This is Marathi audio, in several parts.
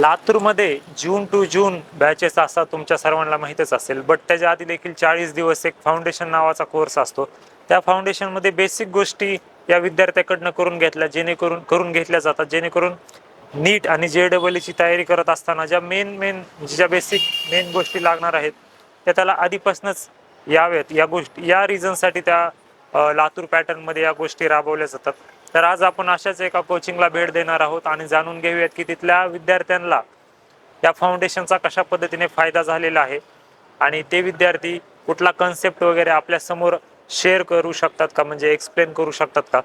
लातूरमध्ये जून टू जून बॅचेस असतात, तुमच्या सर्वांना माहीतच असेल. बट त्याच्या आधी देखील 40 दिवस एक फाउंडेशन नावाचा कोर्स असतो. त्या फाउंडेशनमध्ये बेसिक गोष्टी या विद्यार्थ्याकडनं करून घेतल्या जातात, जेणेकरून नीट आणि JEE तयारी करत असताना ज्या बेसिक मेन गोष्टी लागणार आहेत त्या त्याला आधीपासूनच याव्यात. या रिझनसाठी त्या लातूर पॅटर्नमध्ये या गोष्टी राबवल्या जातात. तर आज आपण अशाच एका कोचिंगला भेट देणार आहोत आणि जाणून घेऊयात की तिथल्या विद्यार्थ्यांना या फाउंडेशनचा कशा पद्धतीने फायदा झालेला आहे आणि ते विद्यार्थी कुठला कन्सेप्ट वगैरे आपल्या समोर शेअर करू शकतात का, म्हणजे एक्सप्लेन करू शकतात का,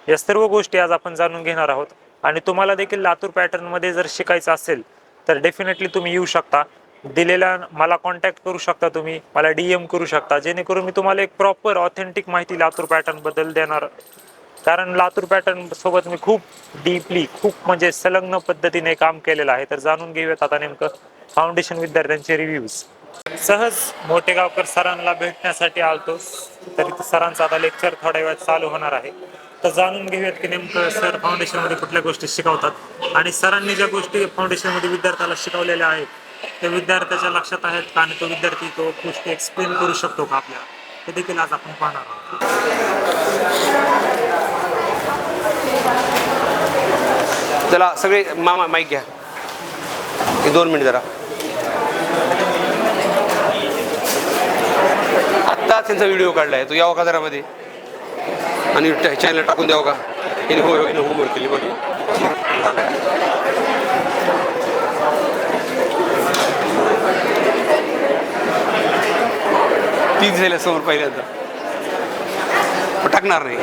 या सर्व गोष्टी आज आपण जाणून घेणार आहोत. आणि तुम्हाला देखील लातूर पॅटर्नमध्ये जर शिकायचं असेल तर डेफिनेटली तुम्ही येऊ शकता. दिलेला मला कॉन्टॅक्ट करू शकता, तुम्ही मला DM करू शकता, जेणेकरून मी तुम्हाला एक प्रॉपर ऑथेंटिक माहिती लातूर पॅटर्न बद्दल देणार. कारण लातूर पॅटर्न सोबत मी खूप डीपली म्हणजे संलग्न पद्धतीने काम केलेलं आहे. तर जाणून घेऊयात आता नेमकं फाउंडेशन विद्यार्थ्यांचे रिव्ह्यूज. सहज मोठेगावकर सरांना भेटण्यासाठी आलतो, तर सरांचा आता लेक्चर थोड्या वेळात चालू होणार आहे. तर जाणून घेऊयात की नेमकं सर फाउंडेशन मध्ये कुठल्या गोष्टी शिकवतात आणि सरांनी ज्या गोष्टी फाउंडेशन मध्ये विद्यार्थ्याला शिकवलेल्या आहेत त्या विद्यार्थ्याच्या लक्षात आहेत का, आणि तो विद्यार्थी तो गोष्टी एक्सप्लेन करू शकतो का आपल्याला, हे देखील आज आपण पाहणार आहोत. चला सगळे मामा माईक घ्या, 2 मिनिट जरा. आत्ता त्यांचा व्हिडिओ काढलाय, तो यावं का जरा मध्ये आणि चॅनल टाकून द्यावं का. होमवर्क केली बघ. तीच झाल्या समोर पहिल्यांदा टाकणार नाही.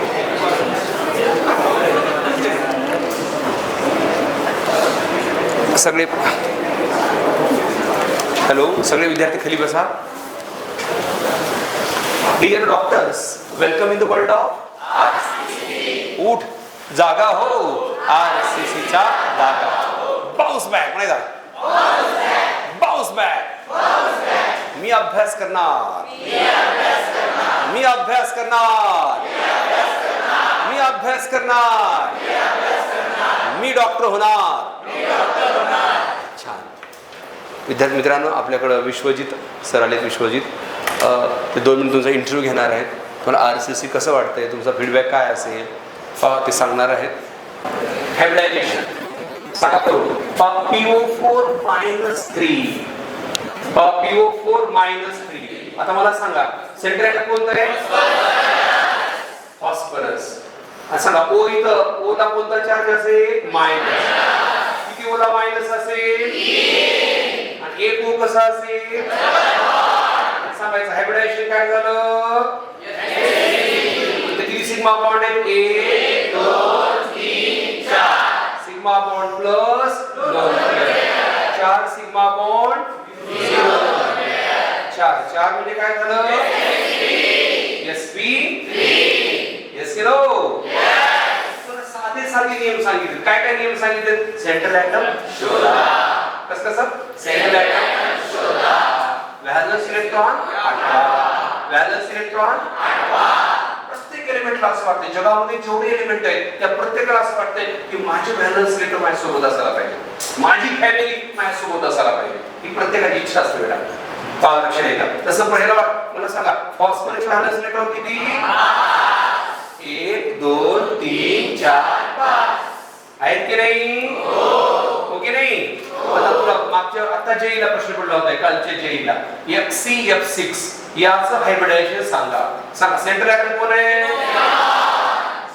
सगळे हॅलो, सगळे विद्यार्थी खाली बसा. Dear doctors, welcome in the world of RCC. उठ जागा हो, RCC चा जागा. बाउन्स बॅक म्हणायचा, बाउन्स बॅक. मी अभ्यास करणार, मी अभ्यास करणार, मी अभ्यास करणार, मी डॉक्टर होणार. छान. विद्यार्थी मित्रांनो, आपल्याकडं विश्वजित सर आलेत. विश्वजित ते 2 मिनिट तुमचा इंटरव्ह्यू घेणार आहेत. तुम्हाला RCC कसं वाटतंय, तुमचा फीडबॅक काय असेल ते सांगणार आहेत. हॅबिटायझेशन PO4-3, PO4-3. आता मला सांगा सेंटर ॲटम कोणतं आहे? फॉस्फरस. सांगा O इथं, O ला कोणता चार्ज असेल? मायनस. किती O ला मायनस असेल? आणि एक O कसा असेल? सांगायचं हायब्रिडायझेशन काय झालं? किती सिग्मा बॉन्ड आहे? 1 2 3 4. Sigma bond plus 4 sigma bond 4 म्हणजे काय झालं? sp3. यस की नो? साधे नियम सांगितले. काय नियम सांगितले? सेंट्रल ॲटम शोधा. कसं सेंट्रल ॲटम शोधा. व्हॅलन्स इलेक्ट्रॉन हटवा, व्हॅलन्स इलेक्ट्रॉन हटवा. प्रत्येक एलिमेंटला असं वाटतं, जगामध्ये जेवढे एलिमेंट आहेत त्या प्रत्येकाला असं वाटतंय की माझे व्हॅलन्स इलेक्ट्रॉन माझ्यासोबत असायला पाहिजे, माझी फॅमिली माझ्यासोबत असायला पाहिजे. ही प्रत्येकाची इच्छा असते बेटा. लक्ष द्या. तसं पहिला मला सांगा, फॉस्फरस व्हॅलन्स इलेक्ट्रॉन किती? 1 2 3 4 5 आहेत की नाही? हो की नाही? आता तुला मागच्या आता JEE प्रश्न पडला होता, कालच्या JEE FCF6 याचं हायब्रिडायझेशन सांगा. सेंट्रल ॲटम कोण आहे?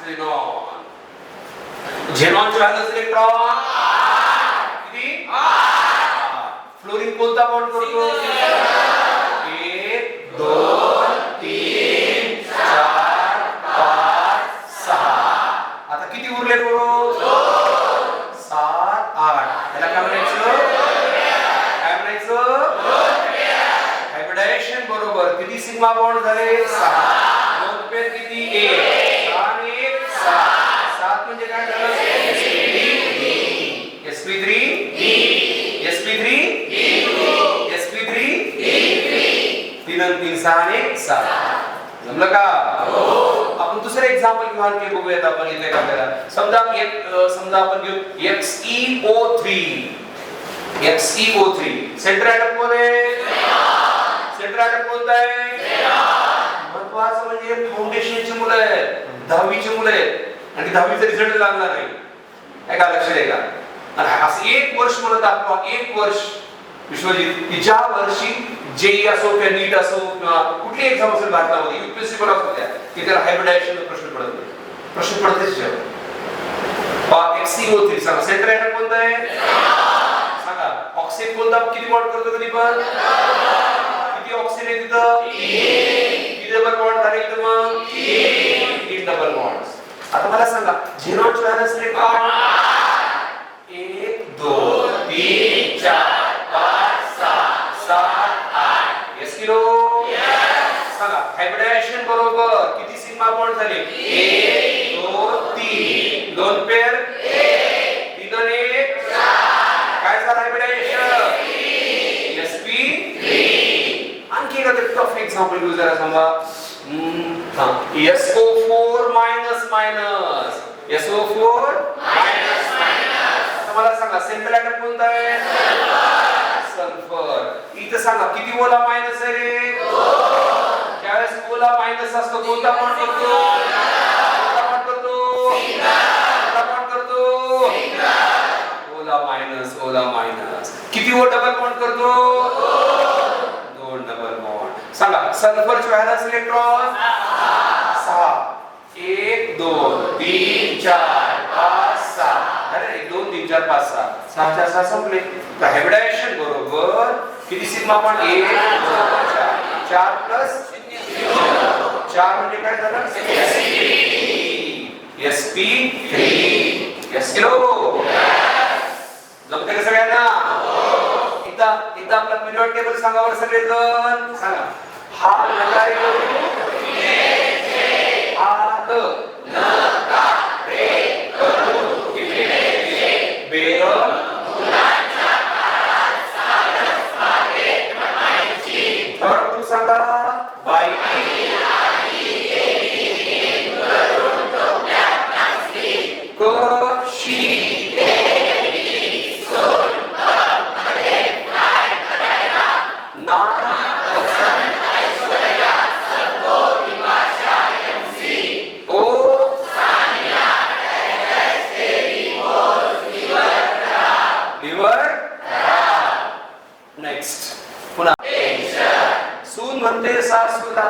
झेनॉन. झेनॉनचे व्हॅलन्स इलेक्ट्रॉन किती? 8. फ्लोरीन कोणता बॉन्ड करतो? 1 2 3 4 5 6. आता किती उरले बरोबर? 7 8. याला काय म्हणायचं? हायब्रिडायझेशन बरोबर किती सिग्मा बॉन्ड झाले? 6. 2 पेअर किती? 1. 6 आणि 1 6. 7 म्हणजे काय झालं? sp3 sp3 sp3 3 आणि 3 6 आणि 1 7. जमलं का? आपण दुसरे एक्झाम्पल घेऊ, आणखी बघूयात आपण इथे काय करा. समजा आपण घेऊ XeO3. XeO3 सेंटर ऍटम कोण आहे? सेंटर ऍटम कोणता आहे? महत्वाचं म्हणजे फाउंडेशनची मुलं आहेत, 10वीची मुलं आहेत आणि 10वीचा रिझल्ट लागणार नाही. ऐका लक्ष द्या का. आणि असं एक वर्ष म्हणत आपण, एक वर्ष विश्वजित की ज्या वर्षी जेई असो किंवा नीट असो किंवा कुठली एक्झाम असेल भारतामध्ये UPSC पण असो त्या की त्याला हायब्रिडायझेशन प्रश्न पडत नाही. प्रश्न पडतेच जेव्हा XeO3 सांगा सेंटर ऍटम कोणता आहे? सांगा ऑक्सिजन कोणता किती बॉन्ड करतो कधी पण? किती ऑक्सिजन आहे तिथं? किती डबल बॉन्ड झाले इथं मग? 3 डबल बॉन्ड्स. आता मला सांगा झेनॉनची व्हॅलन्स इलेक्ट्रॉन 1 2 3 4 5 6 7 8 यस किलो यस. सांगा हायब्रिडायझेशन बरोबर किती सिग्मा बॉन्ड झाले? 1 2 3 दोन पेअर 1 3 आणि 1 4. काय झालं हायब्रिडायझेशन? sp3. आणखी एक टफ एक्झाम्पल घेऊ जरा सांगा. SO4 minus minus SO4 minus minus. मला सांगा सेंट्रल ऍटम कोणता आहे? सल्फर. इथे सांगा किती ओला मायनस आहे रे? 2. ज्यावेळेस ओला मायनस असतो कोणता बॉन्ड करतो? कोणता बॉन्ड करतो? कोणता बॉन्ड करतो? ओला मायनस ओला मायनस. किती ओ डबल बॉन्ड करतो? 2 डबल बॉन्ड. सांगा सल्फरची व्हॅलन्स इलेक्ट्रॉन 6. 1 2 3 4 5 6. अरे 1 2 3 4 5 6 6 4 6 संपले. तर हायब्रिडायझेशन बरोबर किती सिग्मा बॉन्ड? 1 2 4 4 प्लस 4 म्हणजे काय झालं? sp3 यस किलो जमते का सगळ्यांना? इथं आपला पिरियड टेबल सांगा बरं सगळेजण. सांगा हा लगाई सांगा बाई म्हणते सासूला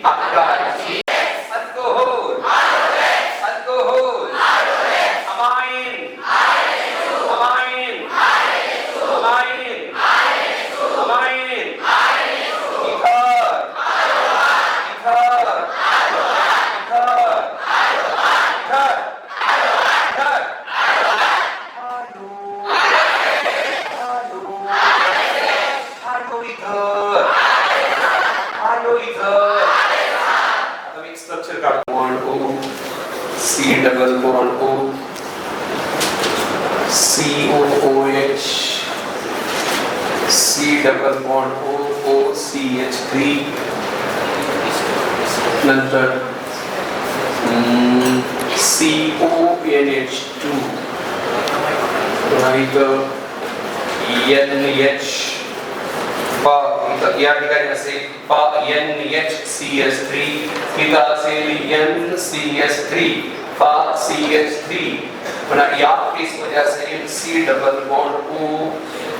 आकाशी alcohol alcohol amine amine amine amine इथर इथर स्ट्रक्चर काढतो. Bond O C double bond O COOH C double bond O OCH3 नंतर CONH2 इथं NH या ठिकाणी असेल NHCS3 इथं असेल NCS3 CH3 पुन्हा या केस मध्ये असेल C double bond O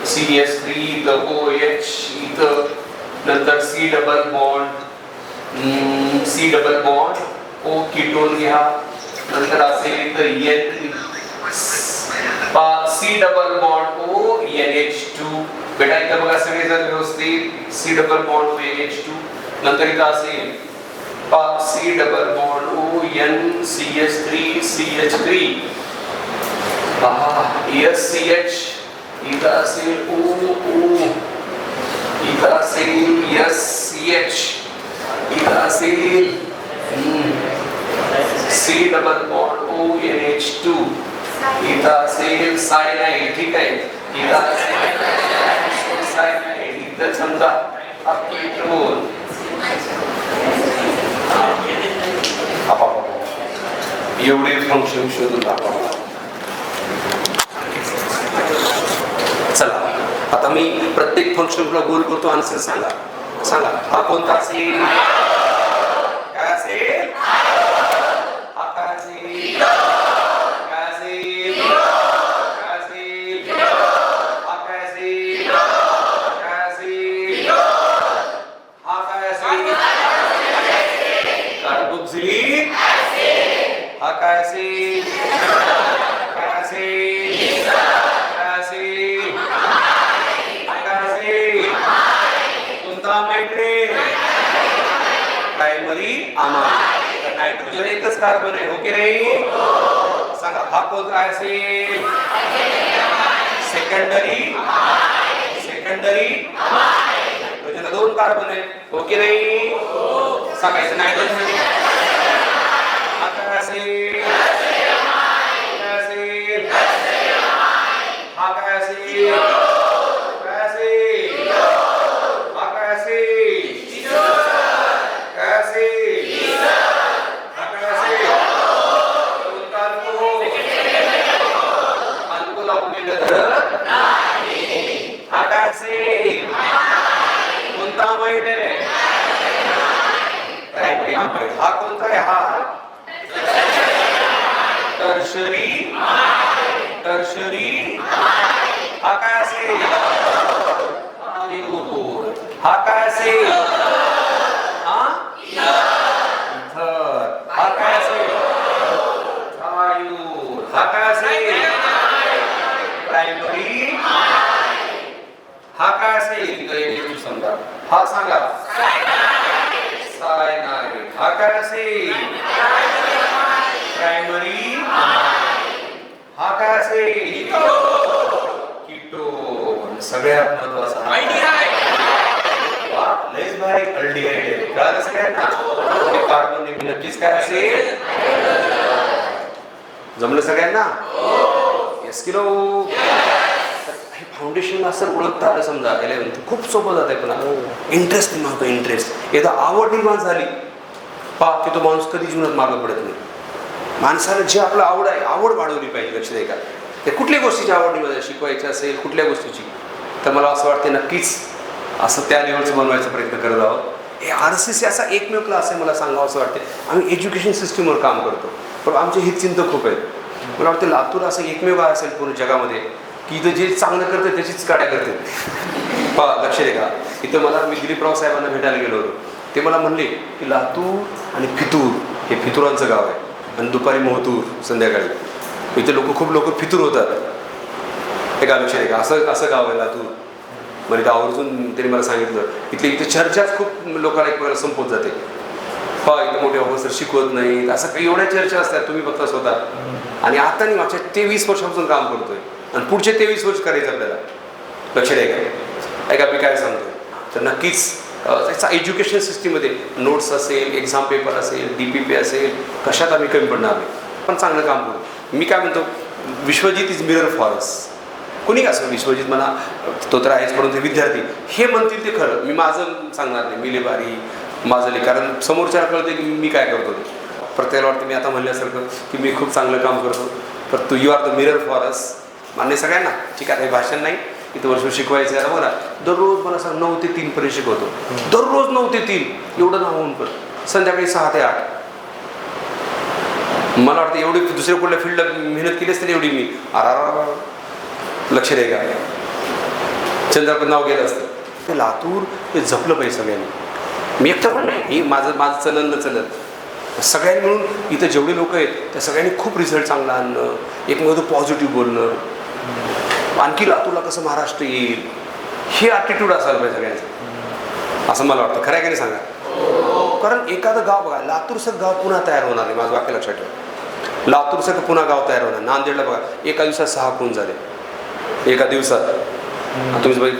CH3 इथं OH इथं नंतर C double bond O ketone घ्या नंतर असेल इथं C double bond O NH2 बेटा इथं बघा सगळे जर व्यवस्थित C double bond O NH2 नंतर इथं असेल C double bond O NCH3 CH3 SCH इथं असेल O इथं असेल SCH इथं असेल C double bond O NH2 इथं असेल सायनाइड. ठीक आहे इथं असेल सायनाइड इथं समजा कीटोन एवढे फंक्शन शोधून दाखवा मला. चला आता मी प्रत्येक फंक्शनला गोल करतो. आन्सर सांगा. सांगा हा कोणता असेल? काय असेल? हा काय असेल? काय असेल? काय असेल? हा काय असेल? काय असेल? हा काय असेल? कार्बोक्सिलिक. हा काय असेल? काय असेल? काय असेल? काय असेल? कोणता नायट्रेट? Primary amine. नायट्रोजन एकच कार्बन आहे, ओके नाही? सांगा हा कोणता असेल? सेकंडरी. सेकंडरी नायट्रोजन 2 कार्बन आहे, ओके नाही? सांगायचं नायट्रोजन हा काय असेल? काय असेल? हा काय असेल? काय असेल? हा काय असेल? काय असेल? हा काय असेल? कोणता अल्कोहोल? अल्कोहोल आपल्याला धरत नाही. हा काय असेल? कोणता माहित आहे? हा कोणता आहे? हा टर्शरी. टर्शरी हा काय असेल? हा काय असेल? हा हा काय असेल? हा काय असेल? प्रायमरी. हा काय असेल? समजा हा सांगा. सायनाइड. हा काय असेल? प्रायमरी. हा काय असेल? कीटोन. सगळ्यात महत्वाचा लयच भारी अल्डिहाइड. कळलं सगळ्यांना? कार्बन नक्कीच काय असेल? जमलं सगळ्यांना? Yes kilo. फाउंडेशन असं ओळखता आलं समजा 11th खूप सोपं जात आहे. पण इंटरेस्ट मागतो. इंटरेस्ट एकदा आवड निर्माण झाली पहा की तो माणूस कधी जीवनात मागं पडत नाही. माणसाला जे आपलं आवड आहे आवड वाढवली पाहिजे. लक्ष द्या का ते कुठल्या गोष्टीची आवड निर्माण शिकवायची असेल कुठल्या गोष्टीची तर मला असं वाटतं नक्कीच असं त्या लेवलचं बनवायचा प्रयत्न करत आहोत. हे RCC असा एकमेव क्लास आहे मला सांगावं असं वाटते. आम्ही एज्युकेशन सिस्टीमवर काम करतो पण आमचे हितचिंतक खूप आहेत. मला वाटतं लातूर असं एकमेव असेल पूर्ण जगामध्ये की इथं जे चांगलं करतं त्याचीच गाड्या करते. पहा लक्ष दे का इथं मला मी दिलीपराव साहेबांना भेटायला गेलो होतो. ते मला म्हणले की लातूर आणि फितूर हे फितुरांचं गाव आहे आणि दुपारी मोहतूर संध्याकाळी इथे खूप लोक फितूर होतात. हे का लक्ष दे का असं गाव आहे लातूर. मग इथं आवर्जून त्यांनी मला सांगितलं इथे चर्चाच खूप लोकांना एकमेकाला संपवत जाते. पहा इथं मोठे ऑफिसर शिकवत नाहीत असं काही एवढ्या चर्चा असतात. तुम्ही बघता स्वतः आणि आता मी मागच्या 23 वर्षापासून काम करतोय आणि पुढचे 23 वर्ष करायचं आपल्याला. लक्ष द्या का ऐका मी काय सांगतोय तर नक्कीच त्याचा एज्युकेशन सिस्टीममध्ये नोट्स असेल एक्झाम पेपर असेल DPP असेल कशात आम्ही कमी पडणार नाही पण चांगलं काम करू. मी काय म्हणतो विश्वजित इज मिरर फॉर अस. कुणी का असं विश्वजित म्हणा तो तर आहेच परंतु विद्यार्थी हे म्हणतील ते खरं. मी माझं सांगणार नाही मी लेबारी माझं ले कारण समोरच्याला कळते की मी काय करतो ते. प्रत्येकाला वाटतं मी आता म्हणल्यासारखं की मी खूप चांगलं काम करतो पण तू you are the mirror for us. मान्य सगळ्यांना ठीक आहे. भाषण नाही इथं वर्ष शिकवायचं आहे बघा दररोज मला सांग 9 ते 3 पर्यंत शिकवतो. दररोज 9 ते 3 एवढं नाव होऊन पण संध्याकाळी 6 ते 8. मला वाटतं एवढी दुसऱ्या कुठल्या फील्डला मेहनत केली असते एवढी मी लक्ष द्या का चंद्रपूर नाव गेलं असतं. ते लातूर हे जपलं पाहिजे सगळ्यांनी. मी एकटं पण नाही ही माझं चलन न चलत सगळ्यांनी मिळून इथं जेवढे लोक आहेत त्या सगळ्यांनी खूप रिझल्ट चांगला आणणं एकमेकांचं पॉझिटिव्ह बोलणं आणखी लातूरला कसं महाराष्ट्र येईल हे ॲटिट्यूड असायला पाहिजे सगळ्यांचं असं मला वाटतं. खरं आहे का नाही सांगा. कारण एखादं गाव बघा लातूरचं गाव पुन्हा तयार होणार आहे. माझं वाक्य लक्षात ठेवा. लातूरचं पुन्हा गाव तयार होणार. नांदेडला बघा एका दिवसात 6 खून झाले. एका दिवसात तुम्ही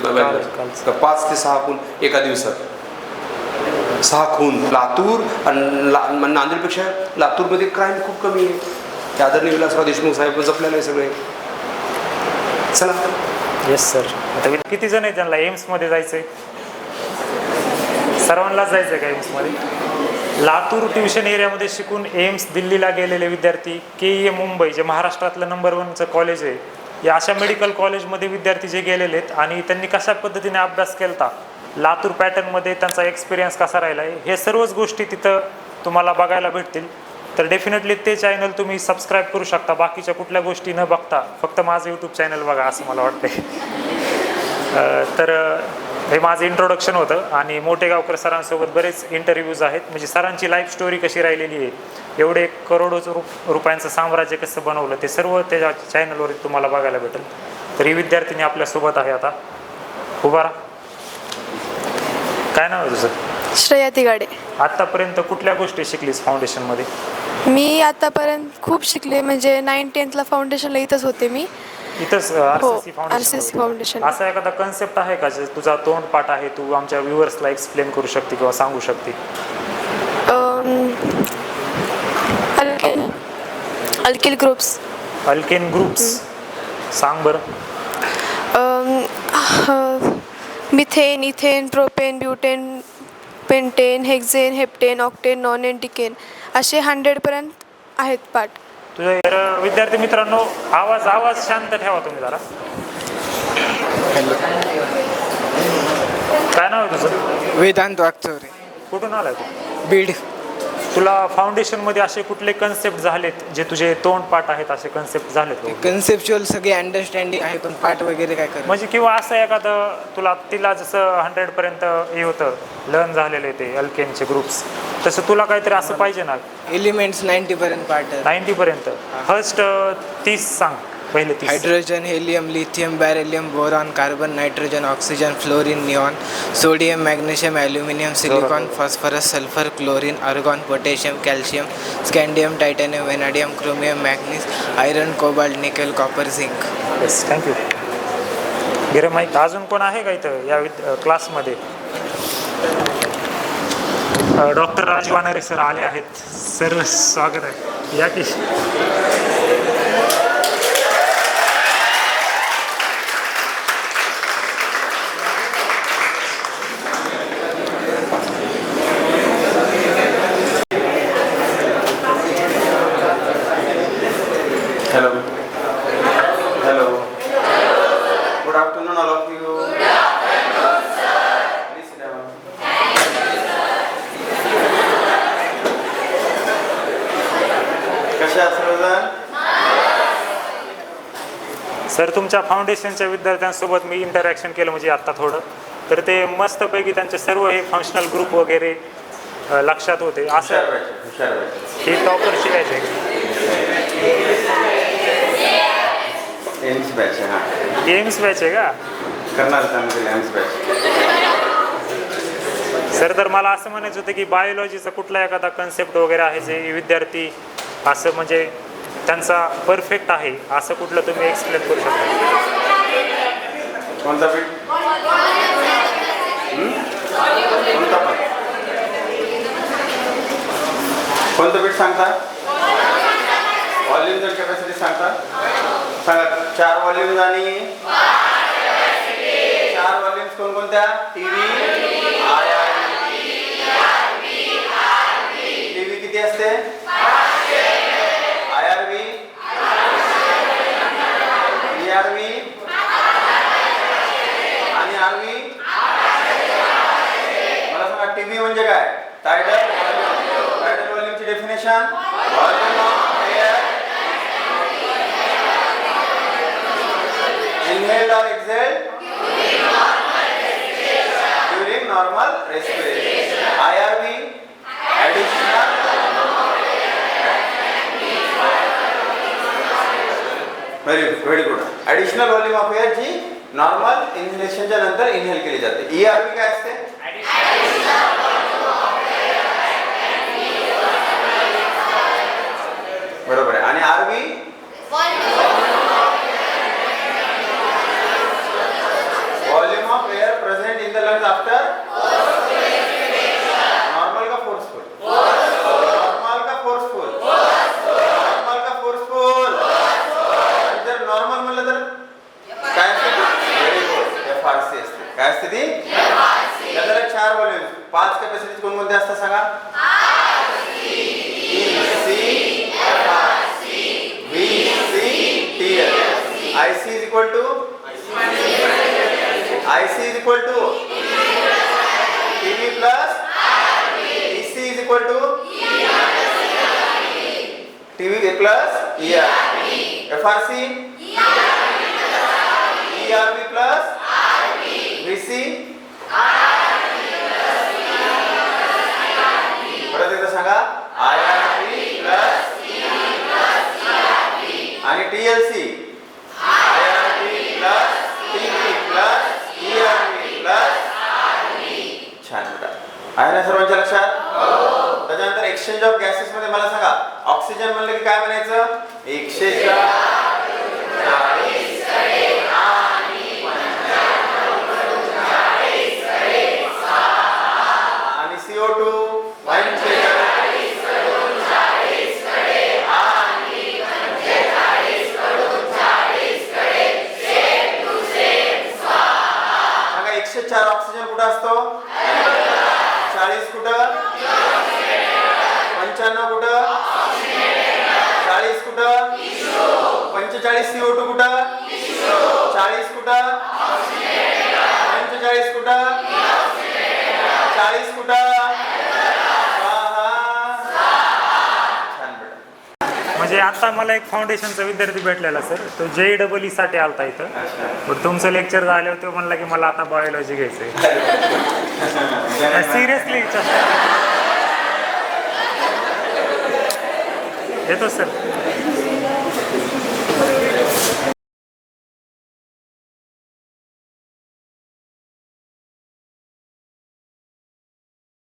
5 ते 6 खून एका दिवसात 6 खून. लातूर आणि नांदेडपेक्षा लातूरमध्ये क्राईम खूप कमी आहे. त्या आदरणीय विलासराव देशमुख साहेब जपलेलं आहे सगळे. चला येस सर. आता किती जण आहेत ज्यांना एम्समध्ये जायचंय? सर्वांनाच जायचंय का एम्समध्ये? लातूर ट्युशन एरियामध्ये शिकून एम्स दिल्लीला गेलेले विद्यार्थी, KEM मुंबई जे महाराष्ट्रातलं नंबर 1चं कॉलेज आहे, या अशा मेडिकल कॉलेजमध्ये विद्यार्थी जे गेलेले आहेत आणि त्यांनी कशा पद्धतीने अभ्यास केला, लातूर पॅटर्नमध्ये त्यांचा एक्सपिरियन्स कसा राहिला आहे, हे सर्वच गोष्टी तिथं तुम्हाला बघायला भेटतील. तर डेफिनेटली ते चॅनल तुम्ही सबस्क्राईब करू शकता. बाकीच्या कुठल्या गोष्टी न बघता फक्त माझं यूट्यूब चॅनल बघा असं मला वाटतंय. तर हे माझं इंट्रोडक्शन होतं आणि मोठेगावकर सरांसोबत बरेच इंटरव्ह्यूज आहेत. म्हणजे सरांची लाईफ स्टोरी कशी राहिलेली आहे, एवढे करोडो रुपयांचं साम्राज्य कसं बनवलं, ते सर्व त्याच्या चॅनलवर तुम्हाला बघायला भेटेल. तर ही विद्यार्थिनी आपल्यासोबत आहे आता. उभा राहा. काय नाव आहे तुझं? श्रेया तिगाडे. आत्तापर्यंत कुठल्या गोष्टी शिकलीस फाउंडेशनमध्ये? मी आतापर्यंत खूप शिकले. म्हणजे 9-10th फाउंडेशनला इथंच होते मी. इथंच हो, RCC RCC फाउंडेशन. असा एखादा कन्सेप्ट आहे का जे तुझा तोंडपाठ आहे, तू आमच्या व्ह्युअर्सला एक्सप्लेन करू शकते किंवा सांगू शकते? Alkyl groups. अल्केन ग्रुप्स सांग बरं. Methane, ethane, propane, butane, pentane, hexane, heptane, octane, nonane, decane असे 100पर्यंत आहेत पाठ. तुझ्या विद्यार्थी मित्रांनो, आवाज शांत ठेवा तुम्ही जरा. काय नाव आहे तुझं? वेदांत वागचौरे. कुठून आलाय तू? बीड. तुला फाउंडेशनमध्ये असे कुठले कन्सेप्ट झालेत जे तुझे तोंडपाठ आहेत, असे कन्सेप्ट झालेत? कन्सेप्च्युअल सगळे अंडरस्टँडिंग आहे, पण पाठ वगैरे काय करत म्हणजे किंवा असं एखादं तिला जसं 100पर्यंत हे होतं लर्न झालेले ते अल्केनचे ग्रुप्स, तसं तुला काहीतरी असं पाहिजे ना. एलिमेंट्स 90पर्यंत पाठ. 90पर्यंत. फर्स्ट 30 सांग, पहिले 30. Hydrogen, helium, lithium, beryllium, boron, carbon, nitrogen, oxygen, fluorine, neon, sodium, magnesium, aluminium, silicon, phosphorus, sulphur, chlorine, argon, potassium, calcium, scandium, titanium, vanadium, chromium, manganese, iron, cobalt, nickel, copper, zinc. Yes, thank you. गिरे माहीत अजून कोण आहे का इथं या क्लासमध्ये? डॉक्टर राजीव वानारे सर आले आहेत. सर स्वागत आहे, या की. Hello. Hello. Good afternoon, all of you. Good afternoon, sir. Please sit down. कशा आहात सर्वजण? सर, तुमच्या फाउंडेशनच्या विद्यार्थ्यांसोबत मी इंटरॅक्शन केलं म्हणजे आत्ता थोडं, तर ते मस्तपैकी त्यांचे सर्व हे फंक्शनल ग्रुप वगैरे लक्षात होते. असं हुशार व्हायचे. हे टॉपर शिकायचे. एम्स बॅच आहे. हां, गेम्स बॅच आहे का? करणार आम्ही एम्स बॅच. सर, तर मला असं म्हणायचं होतं की बायोलॉजीचा कुठला एखादा कन्सेप्ट वगैरे आहे जे विद्यार्थी असं म्हणजे त्यांचा परफेक्ट आहे असं कुठलं तुम्ही एक्सप्लेन करू शकता? कोणता पीठ? कोणता पण? कोणतं पीठ सांगता? व्हॉल्यूम जर कॅपॅसिटी सांगता सांगा. 4 व्हॉल्यूम्स आणि 4 व्हॉल्यूम्स कोणकोणत्या? टीव्ही, टीव्ही किती असते? IRV, ERV आणि RV. मला सांगा टीव्ही म्हणजे काय? टायडल व्हॉल्यूमची definition. Volume of air inhaled or exhaled during normal respiration. IRV, additional very good. Additional volume of air जी नॉर्मल इन्हेलेशनच्या नंतर इनहेल केली जाते. ERV काय असते? बरोबर आहे. आणि RV volume of air present in the lungs after normal का forceful? Normal का forceful? Normal का forceful? आणि जर normal म्हणलं तर काय असते? Very good. FRC असते. काय असते ती? FRC. Equal to TV plus FRC ERB plus VC परत एकदा सांगा IRB प्लस आणि TLC IRB plus TV plus ERB plus छान बेटा आहे ना सर्वांच्या लक्षात त्याच्यानंतर एक्सचेंज ऑफ गॅसेस मध्ये मला सांगा ऑक्सिजन म्हणलं की काय म्हणायचं 140 आणि CO2 सांगा 104 ऑक्सिजन कुठं असतो 40 कुठं 95 कुठं 40 कुठं 45 CO2 कुठं 40 कुठं 45 कुठं 40 कुठं छान बेटा म्हणजे आता मला एक फाउंडेशनचा विद्यार्थी भेटलेला सर तो JEE साठी आलता इथं पण तुमचं लेक्चर झाल्यावर तो म्हणला की मला आता बायोलॉजी घ्यायचंय सिरियसली येतो सर